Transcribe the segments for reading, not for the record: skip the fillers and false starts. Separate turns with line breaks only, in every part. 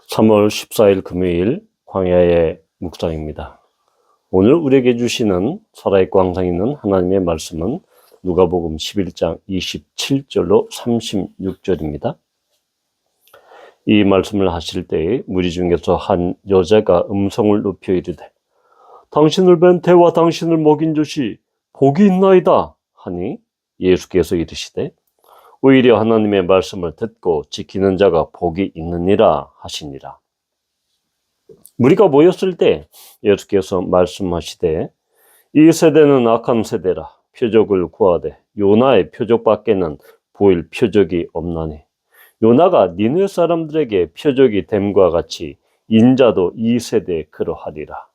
3월 14일 금요일 광야의 묵상입니다. 오늘 우리에게 주시는 살아있고 항상 있는 하나님의 말씀은 누가복음 11장 27절로 36절입니다. 이 말씀을 하실 때에 무리 중에서 한 여자가 음성을 높여 이르되 당신을 뵌 태와 당신을 먹인 젖이 복이 있나이다 하니 예수께서 이르시되 오히려 하나님의 말씀을 듣고 지키는 자가 복이 있느니라 하시니라. 무리가 모였을 때 예수께서 말씀하시되 이 세대는 악한 세대라. 표적을 구하되 요나의 표적밖에는 보일 표적이 없나니 요나가 니느웨 사람들에게 표적이 됨과 같이 인자도 이 세대에 그러하리라.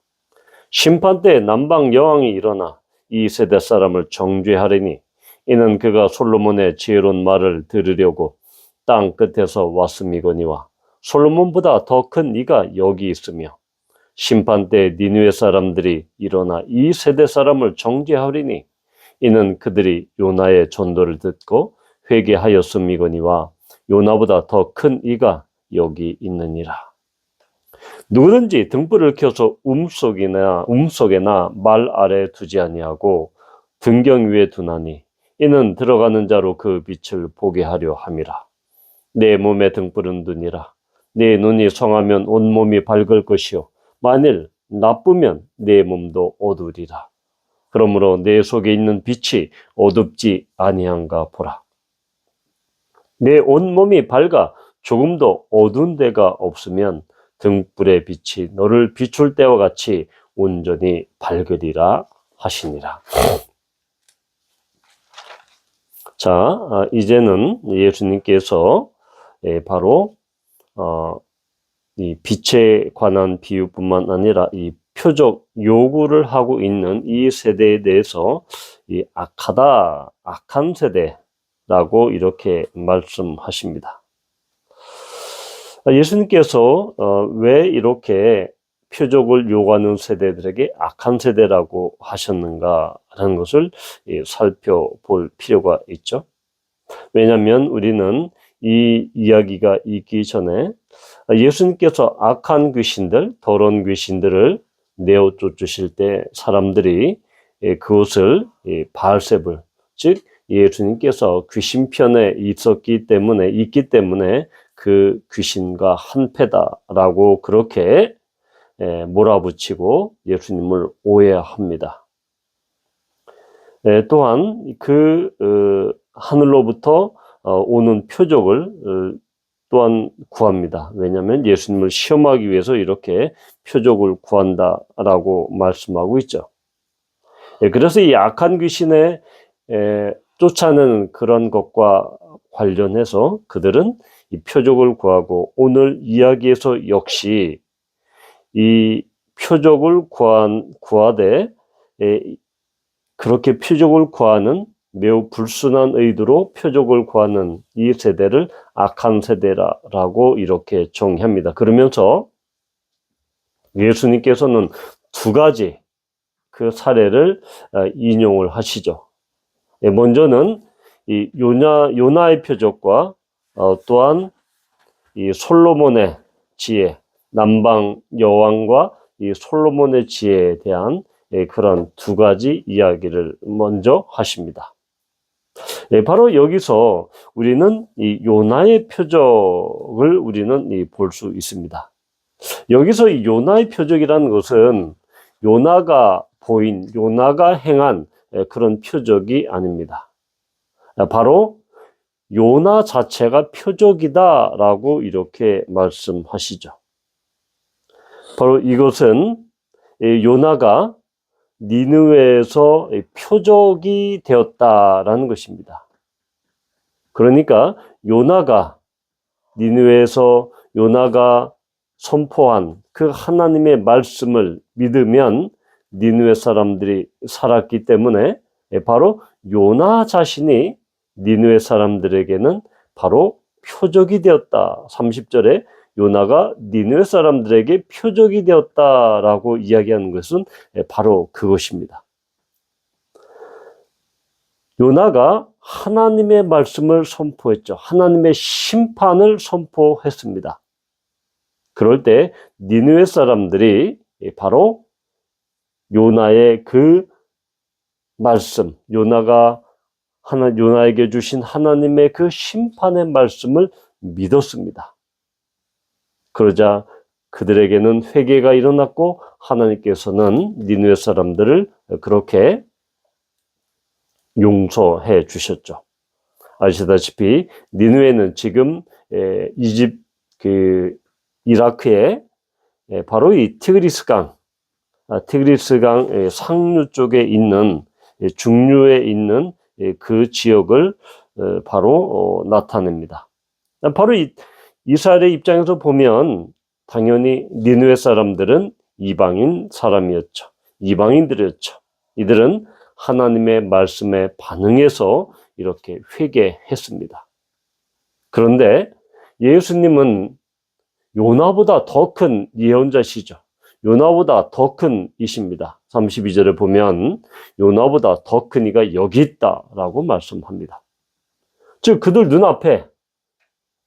심판 때 남방 여왕이 일어나 이 세대 사람을 정죄하리니 이는 그가 솔로몬의 지혜로운 말을 들으려고 땅 끝에서 왔음이거니와 솔로몬보다 더 큰 이가 여기 있으며 심판 때 니느웨 사람들이 일어나 이 세대 사람을 정죄하리니 이는 그들이 요나의 전도를 듣고 회개하였음이거니와 요나보다 더 큰 이가 여기 있느니라. 누구든지 등불을 켜서 움속에나 말 아래 두지 아니하고 등경 위에 두나니 이는 들어가는 자로 그 빛을 보게 하려 함이라. 내 몸에 등불은 눈이라. 내 눈이 성하면 온 몸이 밝을 것이요 만일 나쁘면 내 몸도 어두우리라. 그러므로 내 속에 있는 빛이 어둡지 아니한가 보라. 내 온 몸이 밝아 조금도 어두운 데가 없으면 등불의 빛이 너를 비출 때와 같이 온전히 밝으리라 하시니라. 자, 이제는 예수님께서 바로 이 빛에 관한 비유뿐만 아니라 이 표적 요구를 하고 있는 이 세대에 대해서 이 악한 세대라고 이렇게 말씀하십니다. 예수님께서 왜 이렇게 표적을 요구하는 세대들에게 악한 세대라고 하셨는가라는 것을 살펴볼 필요가 있죠. 왜냐하면 우리는 이 이야기가 있기 전에 예수님께서 악한 귀신들, 더러운 귀신들을 내어 쫓으실 때 사람들이 그것을 바알세불, 즉 예수님께서 귀신편에 있기 때문에 그 귀신과 한패다라고 그렇게 몰아붙이고 예수님을 오해합니다. 또한 그 하늘로부터 오는 표적을 또한 구합니다. 왜냐하면 예수님을 시험하기 위해서 이렇게 표적을 구한다라고 말씀하고 있죠. 그래서 이 악한 귀신에 쫓아내는 그런 것과 관련해서 그들은 이 표적을 구하고 오늘 이야기에서 역시 이 표적을 구하되 그렇게 표적을 구하는 매우 불순한 의도로 표적을 구하는 이 세대를 악한 세대라고 이렇게 정의합니다. 그러면서 예수님께서는 두 가지 그 사례를 인용을 하시죠. 먼저는 이 요나의 표적과 또한 이 솔로몬의 지혜, 남방 여왕과 이 솔로몬의 지혜에 대한 그런 두 가지 이야기를 먼저 하십니다. 바로 여기서 우리는 이 요나의 표적을 우리는 볼 수 있습니다. 여기서 이 요나의 표적이라는 것은 요나가 행한 그런 표적이 아닙니다. 바로 요나 자체가 표적이다라고 이렇게 말씀하시죠. 바로 이것은 요나가 니느웨에서 표적이 되었다라는 것입니다. 그러니까 니느웨에서 요나가 선포한 그 하나님의 말씀을 믿으면 니느웨 사람들이 살았기 때문에 바로 요나 자신이 니느웨 사람들에게는 바로 표적이 되었다. 30절에 요나가 니느웨 사람들에게 표적이 되었다라고 이야기하는 것은 바로 그것입니다. 요나가 하나님의 말씀을 선포했죠. 하나님의 심판을 선포했습니다. 그럴 때 니느웨 사람들이 바로 요나의 그 말씀, 요나에게 주신 하나님의 그 심판의 말씀을 믿었습니다. 그러자 그들에게는 회개가 일어났고 하나님께서는 니느웨 사람들을 그렇게 용서해 주셨죠. 아시다시피 니느웨는 지금 이라크의 바로 이 티그리스강 상류 쪽에 있는 중류에 있는 그 지역을 바로 나타냅니다. 바로 이스라엘의 입장에서 보면 당연히 니느웨 사람들은 이방인 사람이었죠. 이방인들이었죠. 이들은 하나님의 말씀에 반응해서 이렇게 회개했습니다. 그런데 예수님은 요나보다 더 큰 예언자시죠. 요나보다 더 큰 이십니다. 32절에 보면 요나보다 더 큰 이가 여기 있다라고 말씀합니다. 즉 그들 눈앞에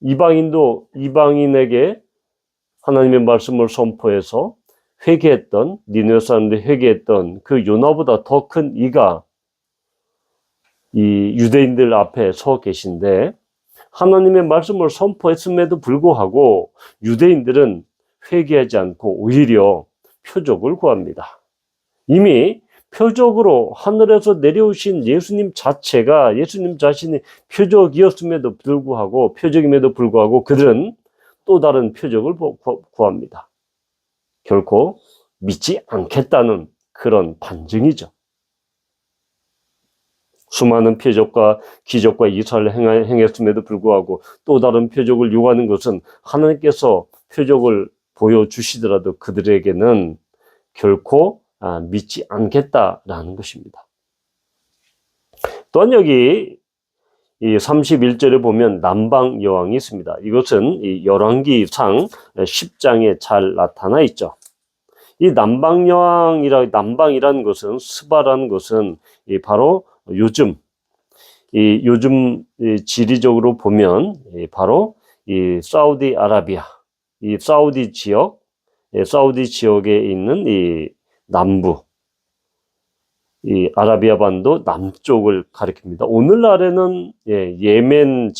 이방인에게 하나님의 말씀을 선포해서 회개했던 니느웨 사람들이 회개했던 그 요나보다 더 큰 이가 이 유대인들 앞에 서 계신데 하나님의 말씀을 선포했음에도 불구하고 유대인들은 회개하지 않고 오히려 표적을 구합니다. 이미 표적으로 하늘에서 내려오신 예수님 자신이 표적임에도 불구하고 그들은 또 다른 표적을 구합니다. 결코 믿지 않겠다는 그런 반증이죠. 수많은 표적과 기적과 이사를 행했음에도 불구하고 또 다른 표적을 요구하는 것은 하나님께서 표적을 보여주시더라도 그들에게는 결코 믿지 않겠다라는 것입니다. 또한 여기 이 31절에 보면 남방 여왕이 있습니다. 이것은 이 열왕기상 10장에 잘 나타나 있죠. 이 남방이라는 것은 스바라는 것은 바로 요즘 지리적으로 보면 바로 이 사우디아라비아, 이 사우디 지역에 있는 이 남부, 이 아라비아 반도 남쪽을 가리킵니다. 오늘날에는 예멘에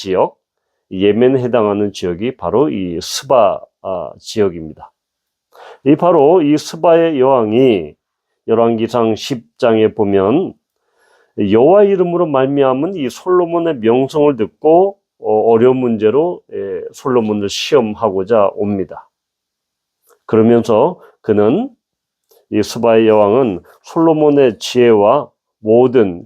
해당하는 지역이 바로 이 스바 지역입니다. 바로 이 스바의 여왕이 열왕기상 10장에 보면 여호와 이름으로 말미암은 이 솔로몬의 명성을 듣고 어려운 문제로 솔로몬을 시험하고자 옵니다. 그러면서 이 스바의 여왕은 솔로몬의 지혜와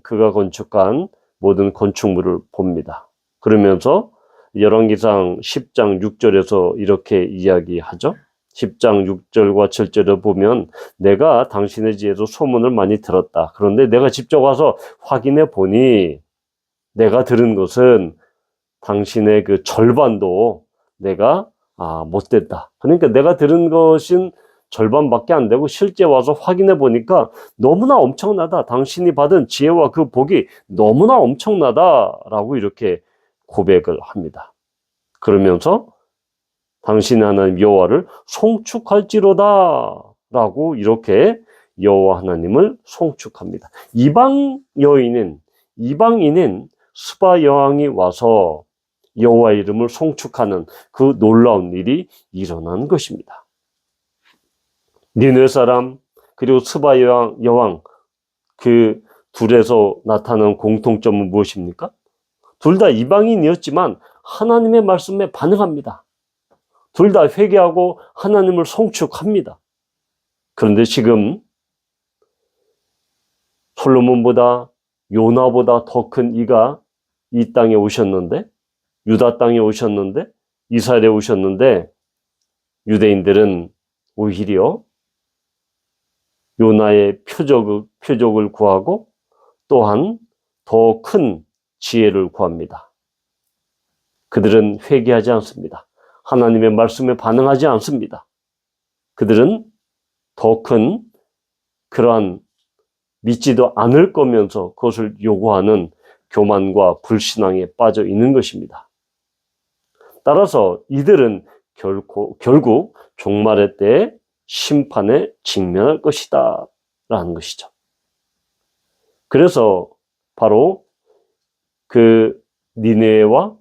그가 건축한 모든 건축물을 봅니다. 그러면서 열왕기상 10장 6절에서 이렇게 이야기하죠. 10장 6절과 7절을 보면 내가 당신의 지혜로 소문을 많이 들었다. 그런데 내가 직접 와서 확인해 보니 내가 들은 것은 당신의 그 절반도 내가 못됐다. 그러니까 내가 들은 것은 절반밖에 안 되고 실제 와서 확인해 보니까 너무나 엄청나다. 당신이 받은 지혜와 그 복이 너무나 엄청나다라고 이렇게 고백을 합니다. 그러면서 당신 하나님 여호와를 송축할지로다 라고 이렇게 여호와 하나님을 송축합니다. 이방인인 스바 여왕이 와서 여호와 이름을 송축하는 그 놀라운 일이 일어난 것입니다. 니느웨 사람 그리고 스바 여왕 그 둘에서 나타난 공통점은 무엇입니까? 둘 다 이방인이었지만 하나님의 말씀에 반응합니다. 둘 다 회개하고 하나님을 송축합니다. 그런데 지금 솔로몬보다 요나보다 더 큰 이가 이 땅에 오셨는데, 유다 땅에 오셨는데, 이스라엘에 오셨는데 유대인들은 오히려 요나의 표적을 구하고 또한 더 큰 지혜를 구합니다. 그들은 회개하지 않습니다. 하나님의 말씀에 반응하지 않습니다. 그들은 더 큰 그러한 믿지도 않을 거면서 그것을 요구하는 교만과 불신앙에 빠져 있는 것입니다. 따라서 이들은 결국 종말의 때에 심판에 직면할 것이다 라는 것이죠. 그래서 바로 그 니네웨와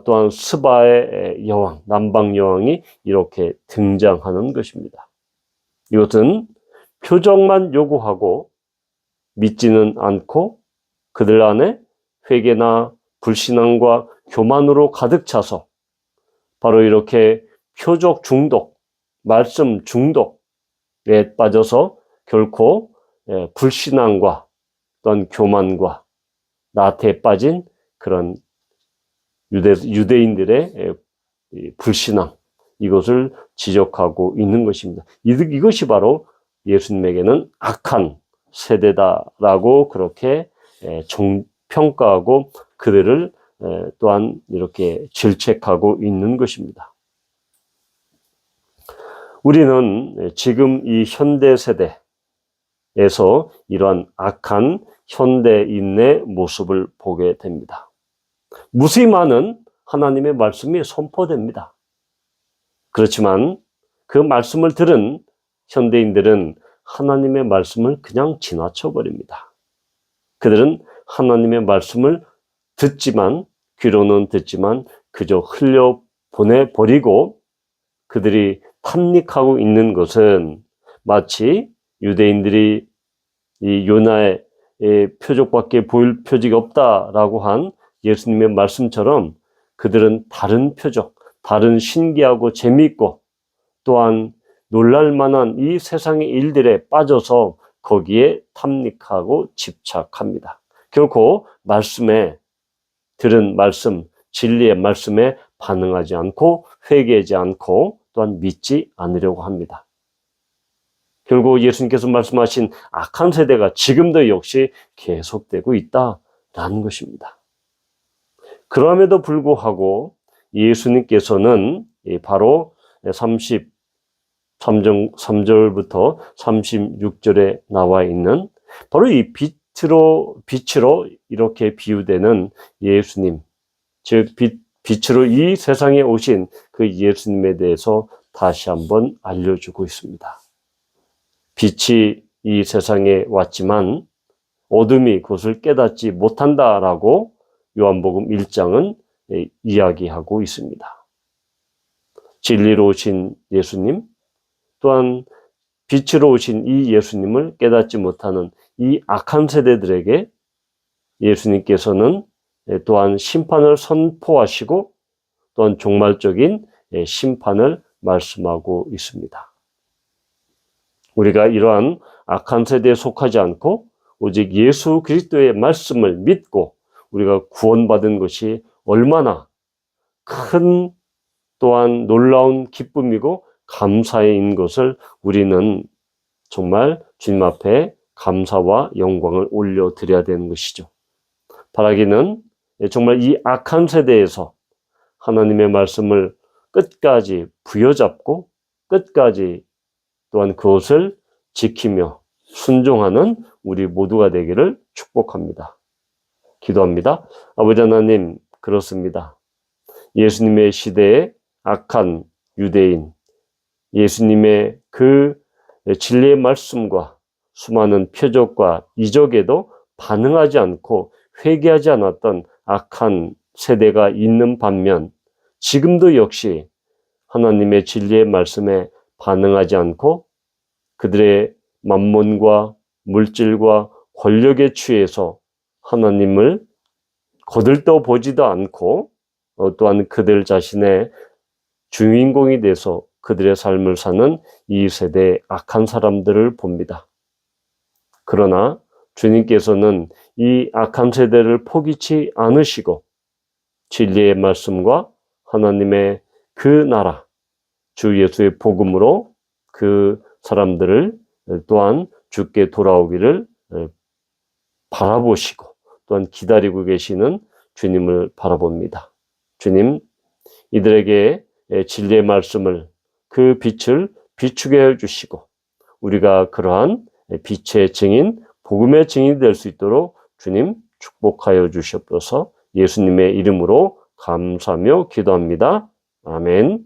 또한 스바의 여왕, 남방 여왕이 이렇게 등장하는 것입니다. 이것은 표적만 요구하고 믿지는 않고 그들 안에 회개나 불신앙과 교만으로 가득 차서 바로 이렇게 표적 중독, 말씀 중독에 빠져서 결코 불신앙과 또한 교만과 나태에 빠진 그런 유대인들의 불신앙, 이것을 지적하고 있는 것입니다. 이것이 바로 예수님에게는 악한 세대다라고 그렇게 평가하고 그들을 또한 이렇게 질책하고 있는 것입니다. 우리는 지금 이 현대 세대에서 이러한 악한 현대인의 모습을 보게 됩니다. 무수히 많은 하나님의 말씀이 선포됩니다. 그렇지만 그 말씀을 들은 현대인들은 하나님의 말씀을 그냥 지나쳐 버립니다. 그들은 하나님의 말씀을 귀로는 듣지만 그저 흘려보내버리고 그들이 탐닉하고 있는 것은 마치 유대인들이 이 요나의 표적밖에 보일 표적이 없다라고 한 예수님의 말씀처럼 그들은 다른 표적, 다른 신기하고 재미있고 또한 놀랄만한 이 세상의 일들에 빠져서 거기에 탐닉하고 집착합니다. 결코 들은 말씀, 진리의 말씀에 반응하지 않고 회개하지 않고 또한 믿지 않으려고 합니다. 결국 예수님께서 말씀하신 악한 세대가 지금도 역시 계속되고 있다라는 것입니다. 그럼에도 불구하고 예수님께서는 바로 33절부터 36절에 나와 있는 바로 이 빛으로 이렇게 비유되는 예수님, 즉 빛으로 이 세상에 오신 그 예수님에 대해서 다시 한번 알려주고 있습니다. 빛이 이 세상에 왔지만 어둠이 그것을 깨닫지 못한다라고 요한복음 1장은 이야기하고 있습니다. 진리로 오신 예수님, 또한 빛으로 오신 이 예수님을 깨닫지 못하는 이 악한 세대들에게 예수님께서는 또한 심판을 선포하시고 또한 종말적인 심판을 말씀하고 있습니다. 우리가 이러한 악한 세대에 속하지 않고 오직 예수 그리스도의 말씀을 믿고 우리가 구원받은 것이 얼마나 큰 또한 놀라운 기쁨이고 감사인 것을 우리는 정말 주님 앞에 감사와 영광을 올려드려야 되는 것이죠. 바라기는 정말 이 악한 세대에서 하나님의 말씀을 끝까지 부여잡고 끝까지 또한 그것을 지키며 순종하는 우리 모두가 되기를 축복합니다. 기도합니다. 아버지 하나님, 그렇습니다. 예수님의 시대에 악한 유대인, 예수님의 그 진리의 말씀과 수많은 표적과 이적에도 반응하지 않고 회개하지 않았던 악한 세대가 있는 반면 지금도 역시 하나님의 진리의 말씀에 반응하지 않고 그들의 만몬과 물질과 권력에 취해서 하나님을 거들떠 보지도 않고 또한 그들 자신의 주인공이 돼서 그들의 삶을 사는 이 세대의 악한 사람들을 봅니다. 그러나 주님께서는 이 악한 세대를 포기치 않으시고 진리의 말씀과 하나님의 그 나라, 주 예수의 복음으로 그 사람들을 또한 주께 돌아오기를 바라보시고 또한 기다리고 계시는 주님을 바라봅니다. 주님, 이들에게 진리의 말씀을 그 빛을 비추게 해주시고 우리가 그러한 빛의 증인, 복음의 증인이 될 수 있도록 주님 축복하여 주시옵소서. 예수님의 이름으로 감사하며 기도합니다. 아멘.